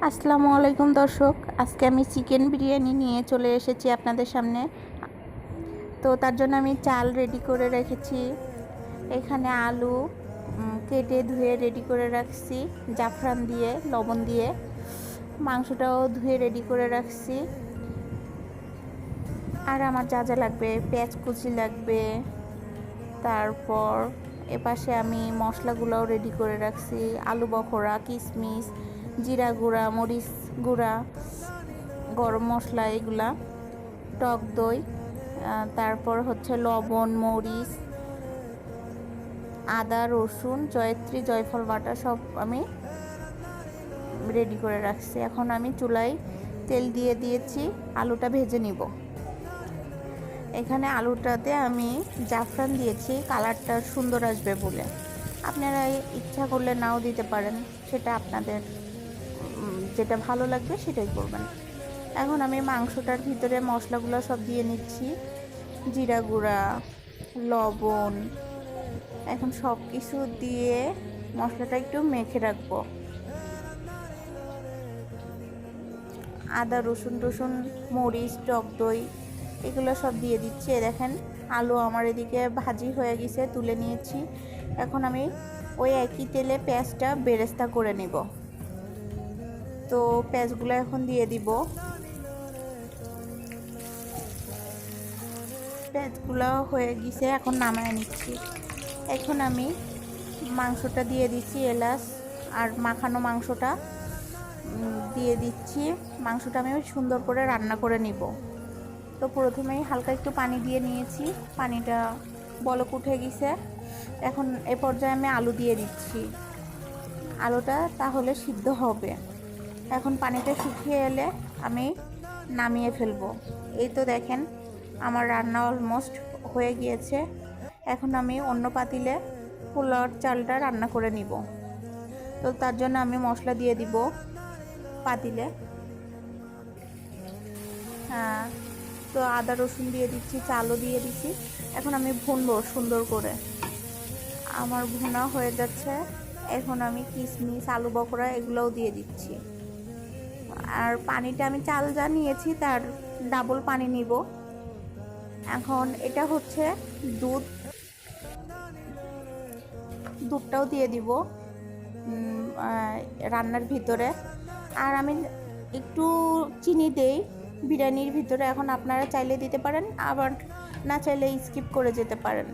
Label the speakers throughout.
Speaker 1: আসসালামু আলাইকুম দর্শক, আজকে আমি চিকেন বিরিয়ানি নিয়ে চলে এসেছি আপনাদের সামনে। তো তার জন্য আমি চাল রেডি করে রেখেছি, এখানে আলু কেটে ধুয়ে রেডি করে রাখছি জাফরান দিয়ে, লবণ দিয়ে। মাংসটাও ধুয়ে রেডি করে রাখছি। আর আমার যা যা লাগবে, পেঁয়াজ কুচি লাগবে, তারপর এপাশে আমি মশলাগুলোও রেডি করে রাখছি, আলু বখরা, কিশমিশ, জিরা গুঁড়া, মরিচ গুঁড়া, গরম মশলা, এগুলা, টক দই, তারপর হচ্ছে লবণ, মরিচ, আদা, রসুন, জয়ত্রী, জয়ফল বাটা সব আমি রেডি করে রাখছি। এখন আমি চুলায় তেল দিয়ে দিয়েছি, আলুটা ভেজে নিব। এখানে আলুটাতে আমি জাফরান দিয়েছি কালারটা সুন্দর আসবে বলে। আপনারা ইচ্ছা করলে নাও দিতে পারেন, সেটা আপনাদের যেটা ভালো লাগবে সেটাই করবেন। এখন আমি মাংসটার ভিতরে মশলাগুলো সব দিয়ে নিচ্ছি, জিরা গুঁড়া, লবণ। এখন সব কিছু দিয়ে মশলাটা একটু মেখে রাখবো। আদা, রসুন, মরিচ, টক দই, এগুলো সব দিয়ে দিচ্ছি। দেখেন আলু আমার এদিকে ভাজি হয়ে গেছে, তুলে নিয়েছি। এখন আমি ওই একই তেলে পেঁয়াজটা বেরেস্তা করে নিব। তো পেঁয়াজগুলো এখন দিয়ে দিব। পেঁয়াজগুলো হয়ে গেছে, এখন নামায় নিচ্ছি। এখন আমি মাংসটা দিয়ে দিচ্ছি, এলাচ আর মাখানো মাংসটা দিয়ে দিচ্ছি। মাংসটা আমি সুন্দর করে রান্না করে নিব। তো প্রথমেই হালকা একটু পানি দিয়ে নিয়েছি, পানিটা বলক উঠে গেছে। এখন এ পর্যায়ে আমি আলু দিয়ে দিচ্ছি, আলুটা তাহলে সিদ্ধ হবে। এখন পানিটা শুকিয়ে এলে আমি নামিয়ে ফেলবো। এই তো দেখেন আমার রান্না অলমোস্ট হয়ে গিয়েছে। এখন আমি অন্য পাতিলে পোলাওর চালটা রান্না করে নিব। তো তার জন্য আমি মশলা দিয়ে দিব পাতিলে। তো আদা রসুন দিয়ে দিচ্ছি, চালও দিয়ে দিচ্ছি। এখন আমি ভুনবো সুন্দর করে। আমার ভুনা হয়ে যাচ্ছে। এখন আমি কিশমিশ, আলু বখরা এগুলোও দিয়ে দিচ্ছি। আর পানিটা আমি চাল যা নিয়েছি তার ডাবল পানি নিব। এখন এটা হচ্ছে দুধটাও দিয়ে দিব রান্নার ভিতরে। আর আমি একটু চিনি দেই বিরিয়ানির ভিতরে। এখন আপনারা চাইলে দিতে পারেন, আবার না চাইলে স্কিপ করে যেতে পারেন।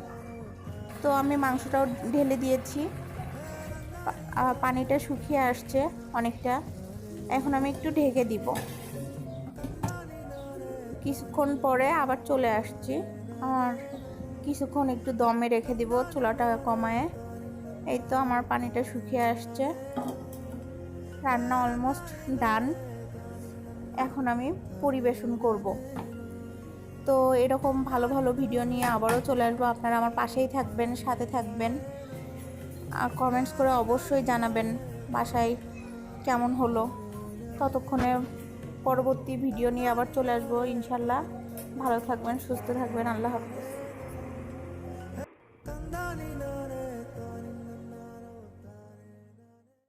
Speaker 1: তো আমি মাংসটাও ঢেলে দিয়েছি, পানিটা শুকিয়ে আসছে অনেকটা। এখন আমি একটু ঢেকে দিব, কিছুক্ষণ পরে আবার চলে আসছি। আর কিছুক্ষণ একটু দমে রেখে দিব, চুলাটা কমায়। এই তো আমার পানিটা শুকিয়ে আসছে, রান্না অলমোস্ট ডান। এখন আমি পরিবেশন করব। তো এরকম ভালো ভালো ভিডিও নিয়ে আবারও চলে আসবো। আপনারা আমার পাশেই থাকবেন, সাথে থাকবেন। আর কমেন্টস করে অবশ্যই জানাবেন বাসায় কেমন হলো। ততক্ষণে পরবর্তী ভিডিও নিয়ে আবার চলে আসবো ইনশাল্লাহ। ভালো থাকবেন, সুস্থ থাকবেন। আল্লাহ হাফেজ।